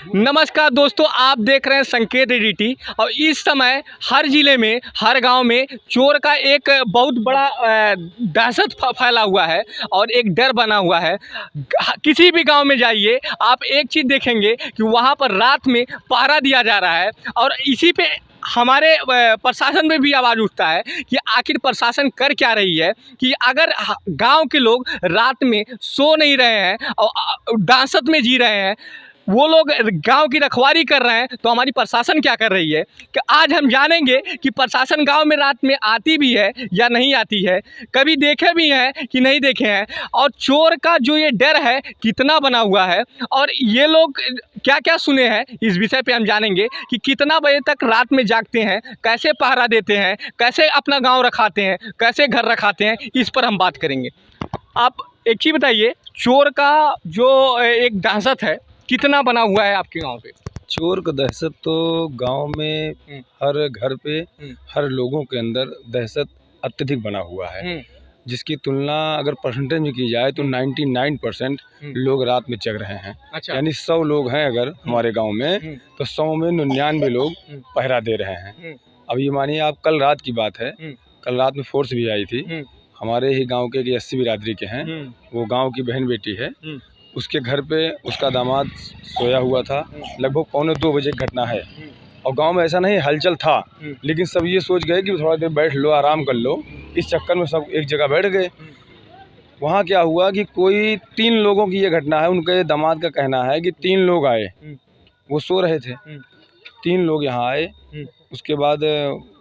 नमस्कार दोस्तों, आप देख रहे हैं संकेत एडीटी। और इस समय हर ज़िले में, हर गांव में चोर का एक बहुत बड़ा दहशत फैला हुआ है और एक डर बना हुआ है। किसी भी गांव में जाइए, आप एक चीज़ देखेंगे कि वहां पर रात में पहरा दिया जा रहा है। और इसी पे हमारे प्रशासन में भी आवाज़ उठता है कि आखिर प्रशासन कर क्या रही है कि अगर गांव के लोग रात में सो नहीं रहे हैं और दहशत में जी रहे हैं, वो लोग गांव की रखवाली कर रहे हैं, तो हमारी प्रशासन क्या कर रही है। कि आज हम जानेंगे कि प्रशासन गांव में रात में आती भी है या नहीं आती है, कभी देखे भी हैं कि नहीं देखे हैं, और चोर का जो ये डर है कितना बना हुआ है, और ये लोग क्या क्या सुने हैं, इस विषय पे हम जानेंगे कि कितना बजे तक रात में जागते हैं, कैसे पहरा देते हैं, कैसे अपना गाँव रखाते हैं, कैसे घर रखाते हैं, इस पर हम बात करेंगे। आप एक चीज़ बताइए, चोर का जो एक दहशत है कितना बना हुआ है आपके गांव पे? चोर का दहशत तो गांव में हर घर पे, हर लोगों के अंदर दहशत अत्यधिक बना हुआ है, जिसकी तुलना अगर परसेंटेज में की जाए तो 99% लोग रात में जग रहे हैं। अच्छा। यानी 100 लोग हैं अगर हमारे गांव में, तो 100 में 99 लोग पहरा दे रहे हैं। अब ये मानिए आप, कल रात की बात है, कल रात में फोर्स भी आई थी। हमारे ही गांव के एक एससी बिरादरी के हैं, वो गांव की बहन बेटी है, उसके घर पे उसका दामाद सोया हुआ था। लगभग 1:45 बजे की घटना है, और गांव में ऐसा नहीं हलचल था, लेकिन सब ये सोच गए कि थोड़ा देर बैठ लो, आराम कर लो। इस चक्कर में सब एक जगह बैठ गए। वहाँ क्या हुआ कि कोई 3 लोगों की ये घटना है, उनके दामाद का कहना है कि 3 लोग आए, वो सो रहे थे, 3 लोग यहाँ आए। उसके बाद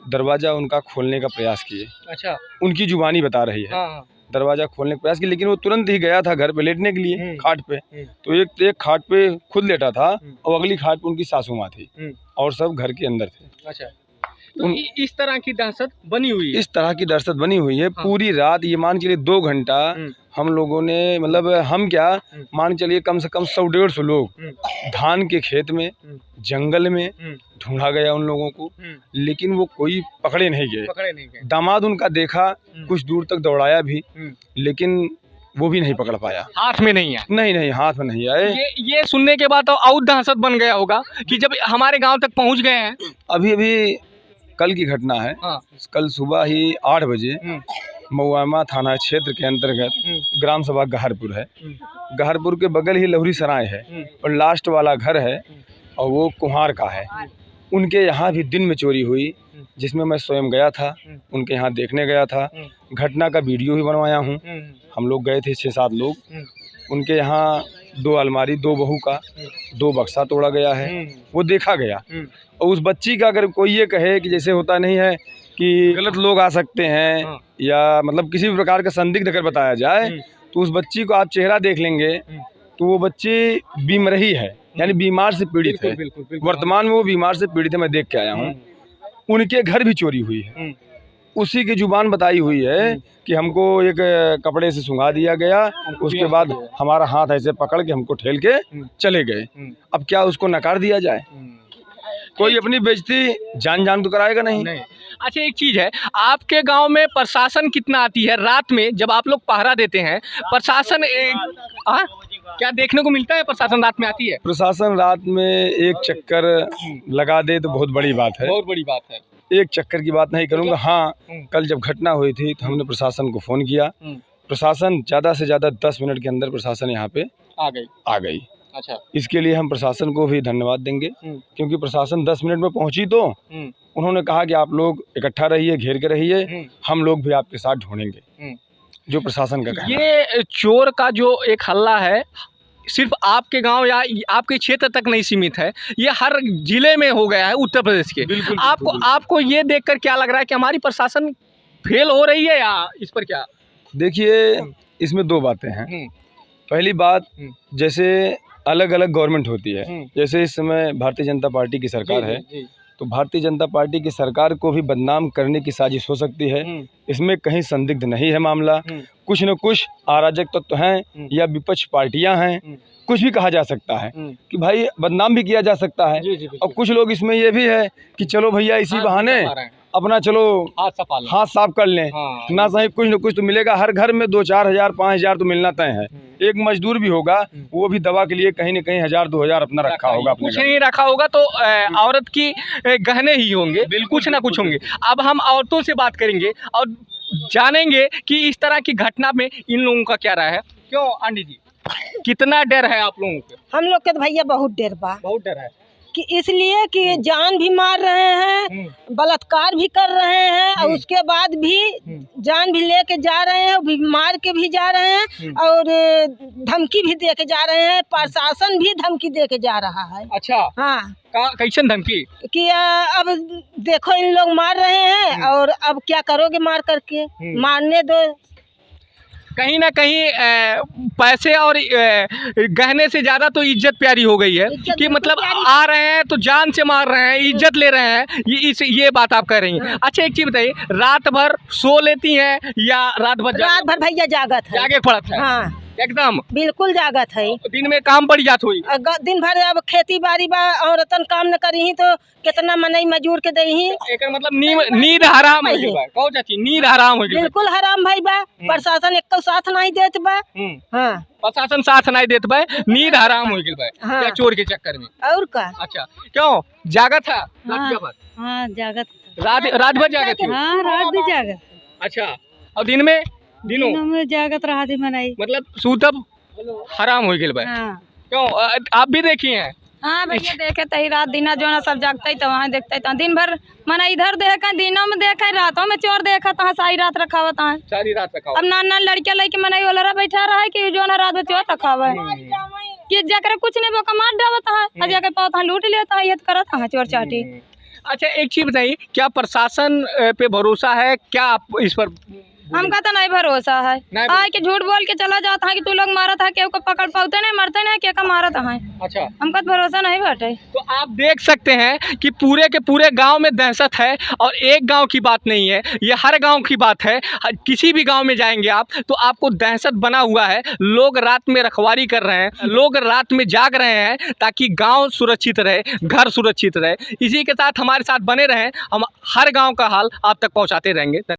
दरवाज़ा उनका खोलने का प्रयास किए। अच्छा। उनकी जुबानी बता रही है। हाँ। दरवाज़ा खोलने का प्रयास किया, लेकिन वो तुरंत ही गया था घर पे लेटने के लिए, खाट पे। तो एक खाट पे खुद लेटा था, और अगली खाट पे उनकी सासू माँ थी, और सब घर के अंदर थे। अच्छा। तो इस तरह की दहशत बनी हुई है? इस तरह की दहशत बनी हुई है। हाँ। पूरी रात, ये मान चलिए 2 घंटा हम लोगों ने, मतलब हम क्या, मान चलिए कम से कम 100-150 लोग धान के खेत में, जंगल में ढूंढा गया उन लोगों को, लेकिन वो कोई पकड़े नहीं गए। दामाद उनका देखा, कुछ दूर तक दौड़ाया भी, लेकिन वो भी नहीं पकड़ पाया। हाथ में नहीं आए? नहीं, हाथ में नहीं आए। ये सुनने के बाद तो और दहशत बन गया होगा कि जब हमारे गांव तक पहुंच गए हैं। अभी कल की घटना है। हाँ। कल सुबह ही 8 बजे मऊआमा थाना क्षेत्र के अंतर्गत ग्राम सभा गहरपुर है, गहरपुर के बगल ही लहुरी सराय है, और लास्ट वाला घर है, और वो कुम्हार का है। उनके यहाँ भी दिन में चोरी हुई, जिसमें मैं स्वयं गया था, उनके यहाँ देखने गया था। घटना का वीडियो भी बनवाया हूँ। हम लोग गए थे 6-7 लोग। उनके यहाँ 2 अलमारी, 2 बहू का 2 बक्सा तोड़ा गया है, वो देखा गया। और उस बच्ची का अगर कोई ये कहे कि जैसे होता नहीं है कि गलत लोग आ सकते हैं, या मतलब किसी भी प्रकार का संदिग्ध अगर बताया जाए, तो उस बच्ची को आप चेहरा देख लेंगे तो वो बच्ची बीमरही है, यानी बीमार से पीड़ित है। वर्तमान में वो बीमार से पीड़ित है, मैं देख के आया हूँ। उनके घर भी चोरी हुई है, उसी की जुबान बताई हुई है कि हमको एक कपड़े से सुंघा दिया गया, उसके बाद हमारा हाथ ऐसे पकड़ के हमको ठेल के चले गए। अब क्या उसको नकार दिया जाए? कोई अपनी बेइज्जती जान तो कराएगा नहीं। अच्छा, एक चीज़ है, आपके गांव में प्रशासन कितना आती है रात में जब आप लोग पहरा देते हैं? प्रशासन क्या देखने को मिलता है? प्रशासन रात में आती है? प्रशासन रात में एक चक्कर लगा दे तो बहुत बड़ी बात है। बहुत बड़ी बात है। एक चक्कर की बात नहीं करूँगा। हाँ, कल जब घटना हुई थी तो हमने प्रशासन को फ़ोन किया। प्रशासन ज़्यादा से ज़्यादा 10 मिनट के अंदर प्रशासन यहाँ पे आ गई। अच्छा। इसके लिए हम प्रशासन को भी धन्यवाद देंगे, क्योंकि प्रशासन 10 मिनट में पहुंची तो उन्होंने कहा कि आप लोग इकट्ठा रहिए, घेर के रहिए, हम लोग भी आपके साथ ढूंढेंगे, जो प्रशासन का कहना है। ये चोर का जो एक हल्ला है, सिर्फ आपके गांव या आपके क्षेत्र तक नहीं सीमित है, ये हर जिले में हो गया है उत्तर प्रदेश के। आपको ये देखकर क्या लग रहा है कि हमारी प्रशासन फेल हो रही है, या इस पर क्या? देखिए, इसमें 2 बातें हैं। पहली बात, जैसे अलग अलग गवर्नमेंट होती है, जैसे इस समय भारतीय जनता पार्टी की सरकार है, तो भारतीय जनता पार्टी की सरकार को भी बदनाम करने की साजिश हो सकती है। इसमें कहीं संदिग्ध नहीं है मामला। कुछ न कुछ अराजक तत्व हैं या विपक्ष पार्टियां हैं, कुछ भी कहा जा सकता है कि भाई बदनाम भी किया जा सकता है। और कुछ लोग इसमें ये भी है कि चलो भैया इसी बहाने अपना चलो हाथ साफ कर लें। हाँ। ना सही कुछ न कुछ तो मिलेगा, हर घर में 2-4 हज़ार 5 हज़ार तो मिलना तय है। एक मजदूर भी होगा वो भी दवा के लिए कहीं न कहीं 1000-2 हज़ार अपना रखा होगा, अपने कुछ घर। नहीं रखा होगा तो औरत की गहने ही होंगे, कुछ ना कुछ होंगे। अब हम औरतों से बात करेंगे और जानेंगे कि इस तरह की घटना में इन लोगों का क्या राय है। क्यों आंटी जी, कितना डर है आप लोगों को? हम लोग के तो भैया बहुत डर बा, बहुत डर है कि इसलिए कि जान भी मार रहे हैं, बलात्कार भी कर रहे हैं और उसके बाद भी जान भी लेके जा रहे हैं, भी मार के भी जा रहे हैं और धमकी भी दे के जा रहे हैं। प्रशासन भी धमकी दे के जा रहा है। अच्छा, हाँ, कैसन धमकी? कि अब देखो इन लोग मार रहे हैं और अब क्या करोगे मार करके, मारने दो। कहीं ना कहीं पैसे और गहने से ज्यादा तो इज्जत प्यारी हो गई है कि मतलब आ रहे हैं तो जान से मार रहे हैं, इज्जत ले रहे हैं, ये बात आप कह रही हैं। अच्छा एक चीज बताइए, रात भर सो लेती हैं या रात भर भैया जागत है, जागे पड़ता है? हाँ, एकदम बिल्कुल जागत है। दिन में काम पड़ जात हुई, दिन भर अब खेती बाड़ी बा, औरतन काम न करी तो कितना मनई मजूर के दही। एक मतलब नींद हराम हो गई बा। कहो चाची, नींद हराम हो गई। बिल्कुल हराम भाई बा, प्रशासन एक साथ नहीं देत बा। हाँ, प्रशासन साथ नहीं देत बा, नींद हराम हो गई बा। हाँ, चोर के चक्कर में। और का? अच्छा, क्यों जागत था? हाँ, जागत, रात भर जागत थी? हाँ, रात भी जागत। अच्छा, और दिन में जागत रहा थी मनई, मतलब सूतब हराम हो गई बा। क्यों, आप भी देखी हैं? हाँ भैया, देखे तही रात दिना जो ना सब जागते तो वहाँ देखते तो दिन भर मना इधर देखा, दिनों में देखा, रातों में चोर देखा तो सारी रात रखा हुआ था। सारी रात रखा। अब नाना लड़कियां लेके मनाई वाला बैठा रहा है कि जो ना रात में चोर रखा हुआ है कि जाकर कुछ नहीं वो कमाट डावता है, जाकर पाता लूट लेता है, ये करता है चोर चाटी। अच्छा एक चीज बताइए, क्या प्रशासन पे भरोसा है क्या आप इस पर? हमका तो नहीं भरोसा है, आए कि झूठ बोल के चला जाता है कि तू लोग मारा था, केहू को पकड़ पाते नहीं, मरते नहीं, क्या का मारा था। अच्छा, हमका तो भरोसा नहीं बाटे। तो आप देख सकते हैं कि पूरे के पूरे गांव में दहशत है और एक गांव की बात नहीं है, ये हर गांव की बात है। किसी भी गांव में जाएंगे आप तो आपको दहशत बना हुआ है। लोग रात में रखवारी कर रहे हैं, लोग रात में जाग रहे हैं ताकि गाँव सुरक्षित रहे, घर सुरक्षित रहे। इसी के साथ हमारे साथ बने रहें, हम हर गाँव का हाल आप तक पहुँचाते रहेंगे।